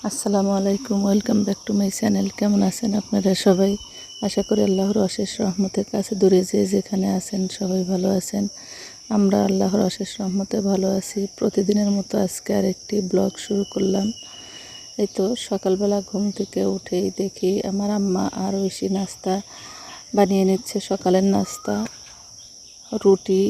আসসালামু আলাইকুম, welcome back to my channel. কেমন আছেন আপনারা সবাই? আশা করি আল্লাহর অশেষ রহমতের কাছে দূরে যেখানে আছেন সবাই ভালো আছেন। আমরা আল্লাহর অশেষ রহমতে ভালো আছি। প্রতিদিনের মতো আজকে আরেকটি ব্লগ শুরু করলাম। এই তো সকালবেলা ঘুম থেকে উঠেই দেখি আমার আম্মা আর ঐশী নাস্তা বানিয়ে নিচ্ছে। সকালের নাস্তা রুটি।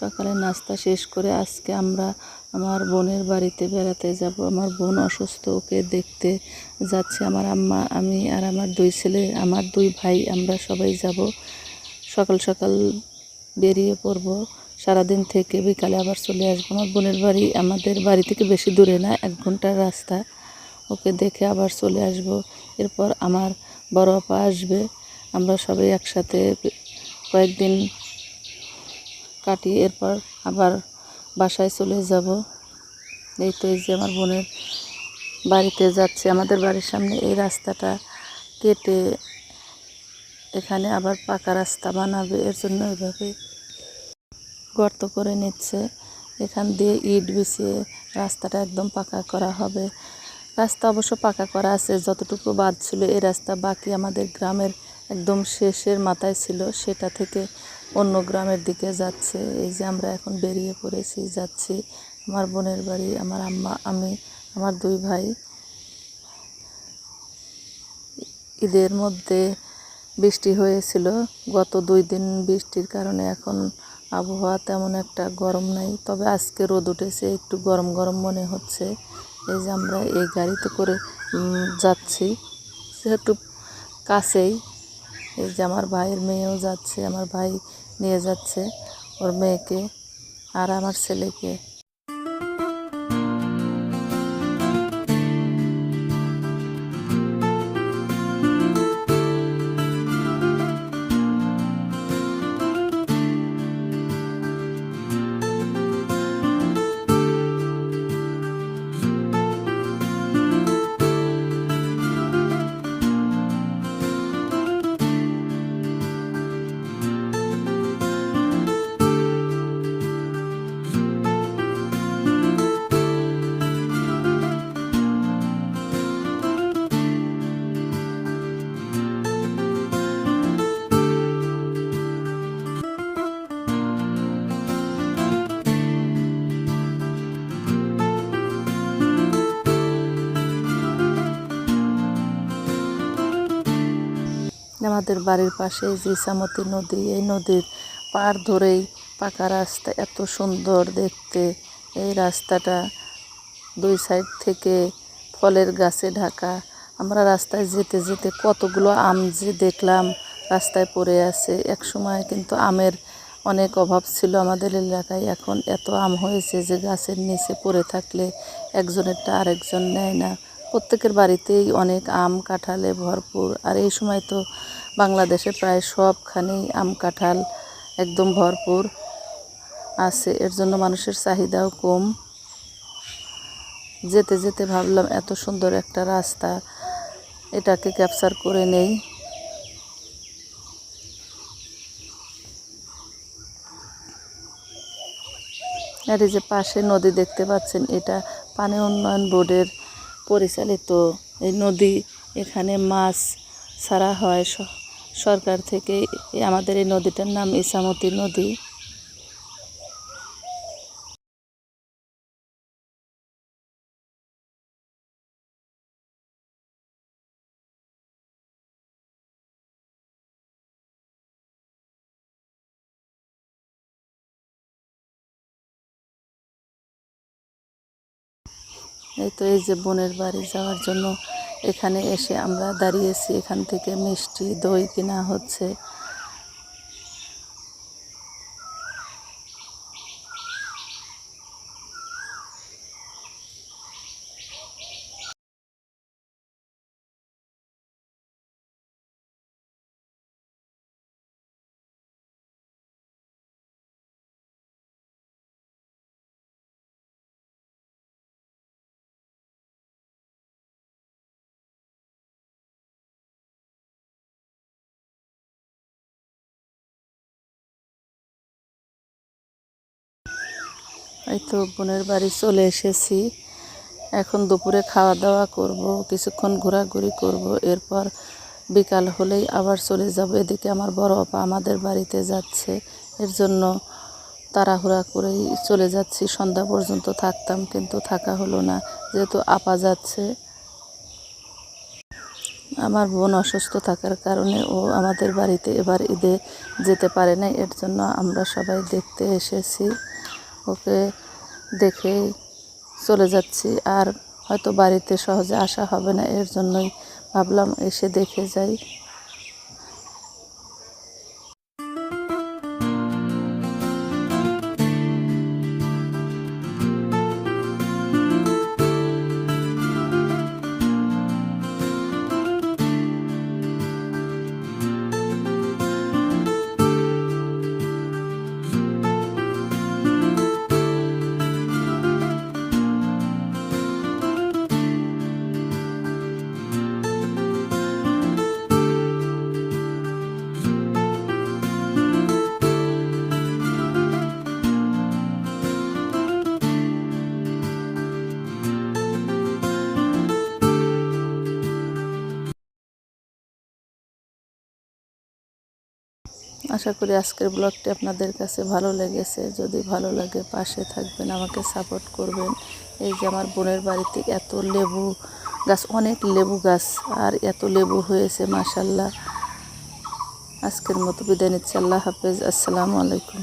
সকালের নাস্তা শেষ করে আজকে আমরা আমার বোনের বাড়িতে বেড়াতে যাব। আমার বোন অসুস্থ, ওকে দেখতে যাচ্ছে। আমার আম্মা, আমি আর আমার দুই ছেলে, আমার দুই ভাই, আমরা সবাই যাব। সকাল সকাল বেরিয়ে পড়ব। সারাদিন থেকে বিকালে আবার চলে আসবো। আমার বোনের বাড়ি আমাদের বাড়ি থেকে বেশি দূরে না, 1 ঘন্টার রাস্তা। ওকে দেখে আবার চলে আসব। এরপর আমার বড় আপা আসবে। আমরা সবাই একসাথে কয়েকদিন কাটিয়ে এরপর আবার বাসায় চলে যাব। এই তো এই যে আমার বোনের বাড়িতে যাচ্ছে। আমাদের বাড়ির সামনে এই রাস্তাটা কেটে এখানে আবার পাকা রাস্তা বানাবে, এর জন্য এভাবে গর্ত করে নিচ্ছে। এখান দিয়ে ইট বিছিয়ে রাস্তাটা একদম পাকা করা হবে। রাস্তা অবশ্য পাকা করা আছে, যতটুকু বাদ ছিল এই রাস্তা বাকি আমাদের গ্রামের একদম শেষের মাথায় ছিল, সেটা থেকে অন্য গ্রামের দিকে যাচ্ছে। এই যে আমরা এখন বেরিয়ে পড়েছি, যাচ্ছি আমার বোনের বাড়ি। আমার আম্মা, আমি, আমার দুই ভাই। ঈদের মধ্যে বৃষ্টি হয়েছিল, গত 2 দিন বৃষ্টির কারণে এখন আবহাওয়া তেমন একটা গরম নাই, তবে আজকে রোদ উঠেছে, একটু গরম গরম মনে হচ্ছে। এই যে আমরা এই গাড়িতে করে যাচ্ছি, সেহেতু কাছেই। এই যে আমার ভাইয়ের মেয়েও যাচ্ছে, আমার ভাই নিয়ে যাচ্ছে ওর মেয়েকে আর আমার ছেলেকে। আমাদের বাড়ির পাশে যে ইছামতি নদী, এই নদীর পাড় ধরেই পাকা রাস্তা, এত সুন্দর দেখতে। এই রাস্তাটা 2 সাইড থেকে ফলের গাছে ঢাকা। আমরা রাস্তায় যেতে যেতে কতগুলো আম যে দেখলাম রাস্তায় পড়ে আছে। এক সময় কিন্তু আমের অনেক অভাব ছিল আমাদের এলাকায়, এখন এত আম হয়েছে যে গাছের নিচে পড়ে থাকলে একজনেরটা আরেকজন নেয় না। প্রত্যেকের বাড়িতেই অনেক আম কাঁঠালে ভরপুর। আর এই সময় তো বাংলাদেশে প্রায় সবখানেই আম কাঁঠাল একদম ভরপুর আছে, এর জন্য মানুষের চাহিদাও কম। যেতে যেতে ভাবলাম এত সুন্দর একটা রাস্তা, এটাকে ক্যাপচার করে নেই। আর এই যে পাশে নদী দেখতে পাচ্ছেন, এটা পানি উন্নয়ন বোর্ডের পরিচালিত এই নদী। এখানে মাছ ছাড়া হয় সরকার থেকে। আমাদের এই নদীটার নাম ইছামতি নদী। এই তো এই যে বোনের বাড়ি যাওয়ার জন্য এখানে এসে আমরা দাঁড়িয়েছি। এখান থেকে মিষ্টি দই কেনা হচ্ছে। এই তো বোনের বাড়ি চলে এসেছি। এখন দুপুরে খাওয়া দাওয়া করব, কিছুক্ষণ ঘোরাঘুরি করব, এরপর বিকাল হলেই আবার চলে যাব। এদিকে আমার বড় আপা আমাদের বাড়িতে যাচ্ছে, এর জন্য তাড়াহুড়া করেই চলে যাচ্ছি। সন্ধ্যা পর্যন্ত থাকতাম, কিন্তু থাকা হলো না, যেহেতু আপা যাচ্ছে। আমার বোন অসুস্থ থাকার কারণে ও আমাদের বাড়িতে এবার ঈদে যেতে পারে না, এর জন্য আমরা সবাই দেখতে এসেছি। ওকে দেখে চলে যাচ্ছি, আর হয়তো বাড়িতে সহজে আসা হবে না, এর জন্যই ভাবলাম এসে দেখে যাই। আশা করি আজকের ব্লগটি আপনাদের কাছে ভালো লেগেছে। যদি ভালো লাগে পাশে থাকবেন, আমাকে সাপোর্ট করবেন। এই যে আমার বোনের বাড়িতে এত লেবু গাছ, অনেক লেবু গাছ, আর এত লেবু হয়েছে মাশাআল্লাহ। আজকের মতো বিদায় নিচ্ছি। আল্লাহ হাফেজ, আসসালামু আলাইকুম।